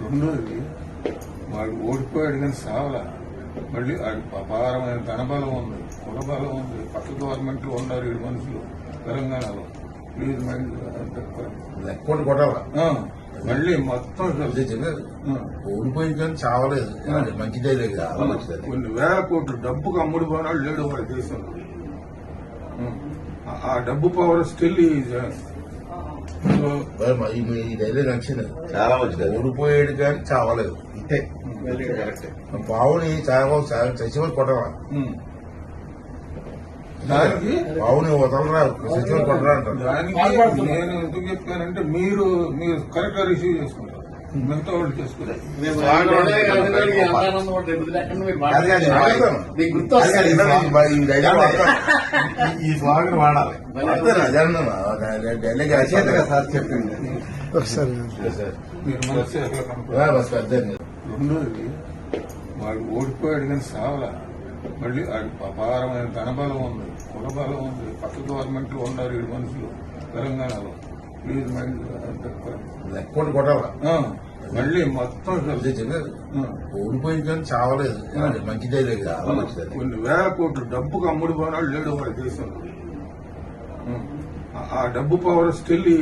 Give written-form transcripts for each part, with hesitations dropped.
రెండోది వాడు ఓడిపోయాడు కానీ సావలా. మళ్ళీ వాడికి అపారమైన ధనబలం ఉంది, కులబలం ఉంది. పక్క గవర్నమెంట్లో ఉన్నారు 7 మనుషులు తెలంగాణలో. ప్లీజ్ మైండ్ లెక్కోటి కొట్టాలా మళ్ళీ మొత్తం ఓడిపోయి కానీ చావలేదు. మంచిదే లేదు, చాలా మంచిది. కొన్ని వేల కోట్లు డబ్బుకు అమ్ముడు పోనాడు లేడు వాడి దేశంలో. ఆ డబ్బు పవర్ స్టిల్ ఈ ధైర్యం నచ్చింది, చాలా మంచిది. ఓడిపోయాడు కానీ చావలేదు. ఇంతే పావుని చచ్చిపోయి కొట్టరా, దానికి పావుని వదలరా, చచ్చిపోయి కొట్టరా అంటారు. దానికి నేను ఎందుకు చెప్పానంటే మీరు కరెక్ట్ గా రిసీవ్ చేసుకుంటారు, మిగతా వాళ్ళు చేసుకుంటారు. ఈ స్వాగతం వాడాలి. సార్ చెప్పింది మీరు మనసు ఎట్లా కనుక్కోవాలి. రెండోది వాడు ఓడిపోయాడు కానీ సావలా. మళ్ళీ వాడికి అపారమైన ధనబలం ఉంది, కులబలం ఉంది. పక్క గవర్నమెంట్లో ఉన్నారు 7 మనుషులు తెలంగాణలో. ప్లీజ్ మైండ్ లెక్కోటి కొట్టాలా మళ్ళీ మొత్తం ఓడిపోయి కానీ చావలేదు. మంచిదే లేదు, చాలా మంచిది. కొన్ని వేల కోట్లు డబ్బుకు అమ్ముడు పోనాడు లేడు వాడి దేశంలో. ఆ డబ్బు పవర్ స్టిల్ ఈ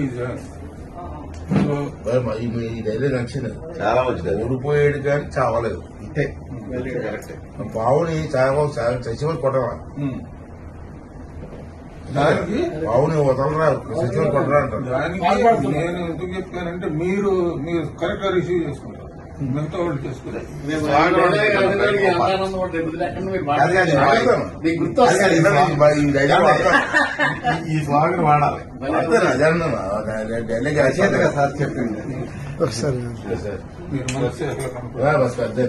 ధైర్యం నచ్చింది, చాలా మంచిది. ఓడిపోయాడు కానీ చావలేదు. ఇంతే పావుని చచ్చిపోయి కొట్టరా, దానికి పావుని వదలరా, చచ్చిపోయి కొట్టరా అంటారు. దానికి నేను ఎందుకు చెప్పానంటే మీరు కరెక్ట్ గా రిసీవ్ చేసుకుంటారు, మిగతా వాళ్ళు చేసుకుంటారు. ఈ స్వాగతం వాడాలి. సార్ చెప్పింది మీరు మనసు ఎట్లా కనుక్కోవాలి.